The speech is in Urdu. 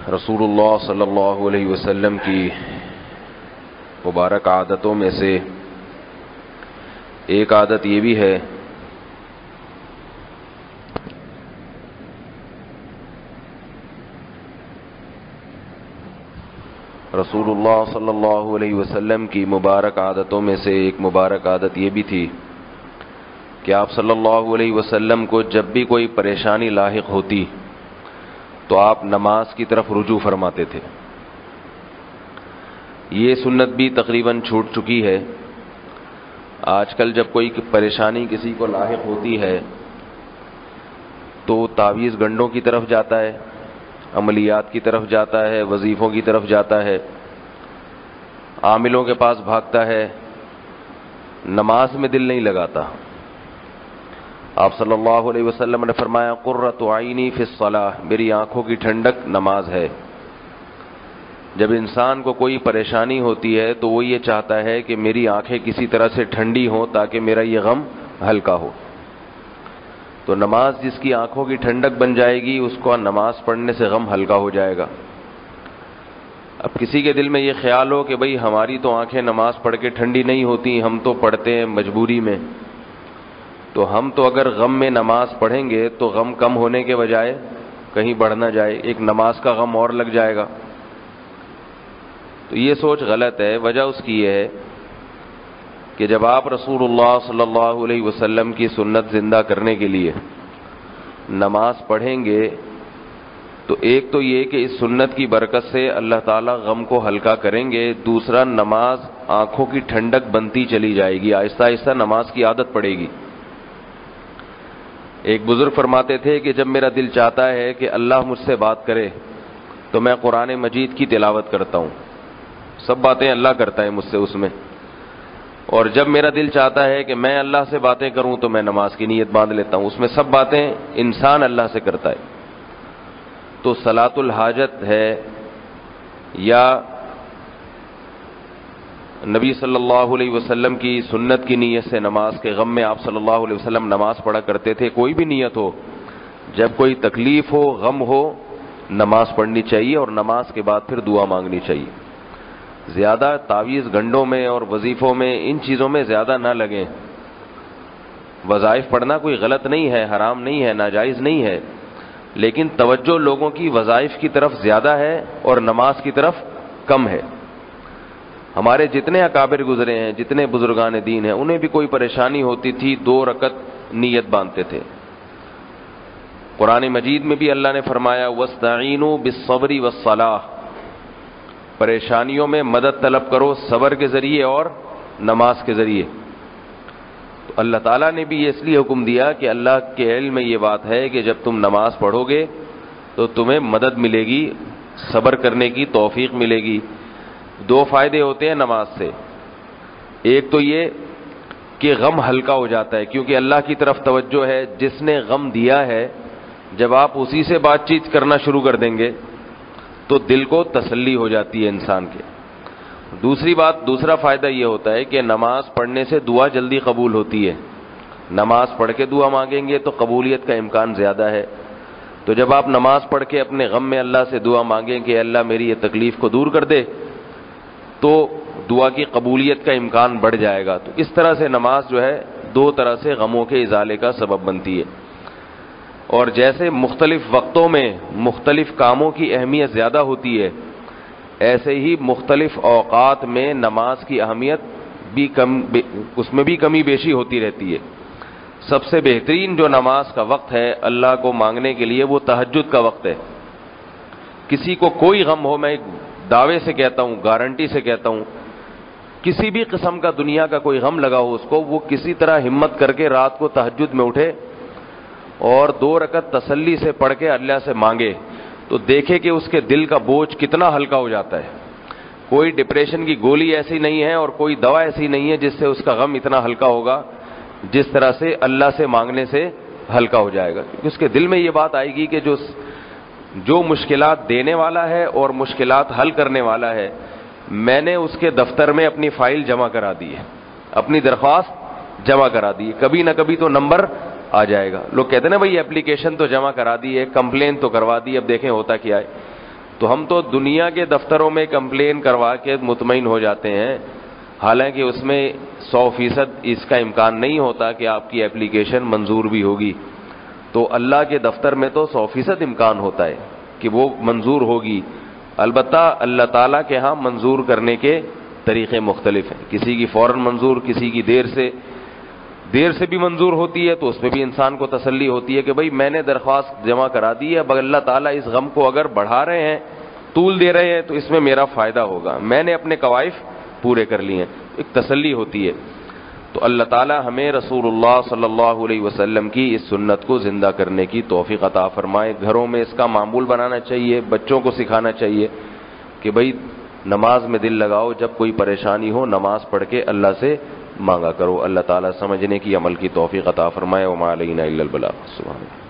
رسول اللہ صلی اللہ علیہ وسلم کی مبارک عادتوں میں سے ایک عادت یہ بھی ہے رسول اللہ صلی اللہ علیہ وسلم کی مبارک عادتوں میں سے ایک مبارک عادت یہ بھی تھی کہ آپ صلی اللہ علیہ وسلم کو جب بھی کوئی پریشانی لاحق ہوتی تو آپ نماز کی طرف رجوع فرماتے تھے. یہ سنت بھی تقریباً چھوٹ چکی ہے. آج کل جب کوئی پریشانی کسی کو لاحق ہوتی ہے تو تعویذ گنڈوں کی طرف جاتا ہے، عملیات کی طرف جاتا ہے، وظیفوں کی طرف جاتا ہے، عاملوں کے پاس بھاگتا ہے، نماز میں دل نہیں لگاتا. آپ صلی اللہ علیہ وسلم نے فرمایا قرۃ عینی فی الصلاۃ، میری آنکھوں کی ٹھنڈک نماز ہے. جب انسان کو کوئی پریشانی ہوتی ہے تو وہ یہ چاہتا ہے کہ میری آنکھیں کسی طرح سے ٹھنڈی ہوں تاکہ میرا یہ غم ہلکا ہو. تو نماز جس کی آنکھوں کی ٹھنڈک بن جائے گی اس کو نماز پڑھنے سے غم ہلکا ہو جائے گا. اب کسی کے دل میں یہ خیال ہو کہ بھئی ہماری تو آنکھیں نماز پڑھ کے ٹھنڈی نہیں ہوتی، ہم تو پڑھتے ہیں مجبوری میں، تو ہم تو اگر غم میں نماز پڑھیں گے تو غم کم ہونے کے بجائے کہیں بڑھ نہ جائے، ایک نماز کا غم اور لگ جائے گا. تو یہ سوچ غلط ہے. وجہ اس کی یہ ہے کہ جب آپ رسول اللہ صلی اللہ علیہ وسلم کی سنت زندہ کرنے کے لیے نماز پڑھیں گے تو ایک تو یہ کہ اس سنت کی برکت سے اللہ تعالیٰ غم کو ہلکا کریں گے، دوسرا نماز آنکھوں کی ٹھنڈک بنتی چلی جائے گی، آہستہ آہستہ نماز کی عادت پڑے گی. ایک بزرگ فرماتے تھے کہ جب میرا دل چاہتا ہے کہ اللہ مجھ سے بات کرے تو میں قرآن مجید کی تلاوت کرتا ہوں، سب باتیں اللہ کرتا ہے مجھ سے اس میں، اور جب میرا دل چاہتا ہے کہ میں اللہ سے باتیں کروں تو میں نماز کی نیت باندھ لیتا ہوں، اس میں سب باتیں انسان اللہ سے کرتا ہے. تو صلاۃ الحاجت ہے یا نبی صلی اللہ علیہ وسلم کی سنت کی نیت سے نماز کے غم میں آپ صلی اللہ علیہ وسلم نماز پڑھا کرتے تھے. کوئی بھی نیت ہو، جب کوئی تکلیف ہو، غم ہو، نماز پڑھنی چاہیے اور نماز کے بعد پھر دعا مانگنی چاہیے. زیادہ تعویذ گنڈوں میں اور وظیفوں میں ان چیزوں میں زیادہ نہ لگیں. وظائف پڑھنا کوئی غلط نہیں ہے، حرام نہیں ہے، ناجائز نہیں ہے، لیکن توجہ لوگوں کی وظائف کی طرف زیادہ ہے اور نماز کی طرف کم ہے. ہمارے جتنے اکابر گزرے ہیں، جتنے بزرگان دین ہیں، انہیں بھی کوئی پریشانی ہوتی تھی 2 رکعت نیت باندھتے تھے. قرآن مجید میں بھی اللہ نے فرمایا وَاسْتَعِینُوا بِالصَّبْرِ وَالصَّلَاةِ، پریشانیوں میں مدد طلب کرو صبر کے ذریعے اور نماز کے ذریعے. تو اللہ تعالیٰ نے بھی یہ اس لیے حکم دیا کہ اللہ کے علم میں یہ بات ہے کہ جب تم نماز پڑھو گے تو تمہیں مدد ملے گی، صبر کرنے کی توفیق ملے گی. 2 فائدے ہوتے ہیں نماز سے. ایک تو یہ کہ غم ہلکا ہو جاتا ہے کیونکہ اللہ کی طرف توجہ ہے، جس نے غم دیا ہے جب آپ اسی سے بات چیت کرنا شروع کر دیں گے تو دل کو تسلی ہو جاتی ہے انسان کے. دوسرا فائدہ یہ ہوتا ہے کہ نماز پڑھنے سے دعا جلدی قبول ہوتی ہے. نماز پڑھ کے دعا مانگیں گے تو قبولیت کا امکان زیادہ ہے. تو جب آپ نماز پڑھ کے اپنے غم میں اللہ سے دعا مانگیں کہ اللہ میری یہ تکلیف کو دور کر دے تو دعا کی قبولیت کا امکان بڑھ جائے گا. تو اس طرح سے نماز جو ہے 2 طرح سے غموں کے ازالے کا سبب بنتی ہے. اور جیسے مختلف وقتوں میں مختلف کاموں کی اہمیت زیادہ ہوتی ہے، ایسے ہی مختلف اوقات میں نماز کی اہمیت بھی اس میں بھی کمی بیشی ہوتی رہتی ہے. سب سے بہترین جو نماز کا وقت ہے اللہ کو مانگنے کے لیے وہ تہجد کا وقت ہے. کسی کو کوئی غم ہو، میں دعوے سے کہتا ہوں، گارنٹی سے کہتا ہوں، کسی بھی قسم کا دنیا کا کوئی غم لگا ہو اس کو، وہ کسی طرح ہمت کر کے رات کو تہجد میں اٹھے اور 2 رکعت تسلی سے پڑھ کے اللہ سے مانگے تو دیکھے کہ اس کے دل کا بوجھ کتنا ہلکا ہو جاتا ہے. کوئی ڈپریشن کی گولی ایسی نہیں ہے اور کوئی دوا ایسی نہیں ہے جس سے اس کا غم اتنا ہلکا ہوگا جس طرح سے اللہ سے مانگنے سے ہلکا ہو جائے گا. کیونکہ اس کے دل میں یہ بات آئے گی کہ جو مشکلات دینے والا ہے اور مشکلات حل کرنے والا ہے، میں نے اس کے دفتر میں اپنی فائل جمع کرا دی ہے، اپنی درخواست جمع کرا دی ہے، کبھی نہ کبھی تو نمبر آ جائے گا. لوگ کہتے ہیں نا بھائی اپلیکیشن تو جمع کرا دی ہے، کمپلین تو کروا دی، اب دیکھیں ہوتا کیا ہے. تو ہم تو دنیا کے دفتروں میں کمپلین کروا کے مطمئن ہو جاتے ہیں، حالانکہ اس میں 100% اس کا امکان نہیں ہوتا کہ آپ کی اپلیکیشن منظور بھی ہوگی. تو اللہ کے دفتر میں تو 100% امکان ہوتا ہے کہ وہ منظور ہوگی. البتہ اللہ تعالیٰ کے ہاں منظور کرنے کے طریقے مختلف ہیں. کسی کی فوراً منظور، کسی کی دیر سے بھی منظور ہوتی ہے، تو اس میں بھی انسان کو تسلی ہوتی ہے کہ بھئی میں نے درخواست جمع کرا دی ہے، اب اللہ تعالیٰ اس غم کو اگر بڑھا رہے ہیں، طول دے رہے ہیں، تو اس میں میرا فائدہ ہوگا، میں نے اپنے کوائف پورے کر لیے ہیں. ایک تسلی ہوتی ہے. تو اللہ تعالیٰ ہمیں رسول اللہ صلی اللہ علیہ وسلم کی اس سنت کو زندہ کرنے کی توفیق عطا فرمائے. گھروں میں اس کا معمول بنانا چاہیے، بچوں کو سکھانا چاہیے کہ بھئی نماز میں دل لگاؤ، جب کوئی پریشانی ہو نماز پڑھ کے اللہ سے مانگا کرو. اللہ تعالیٰ سمجھنے کی، عمل کی توفیق عطا فرمائے. وما علینا الا البلاغ. سبحان اللہ.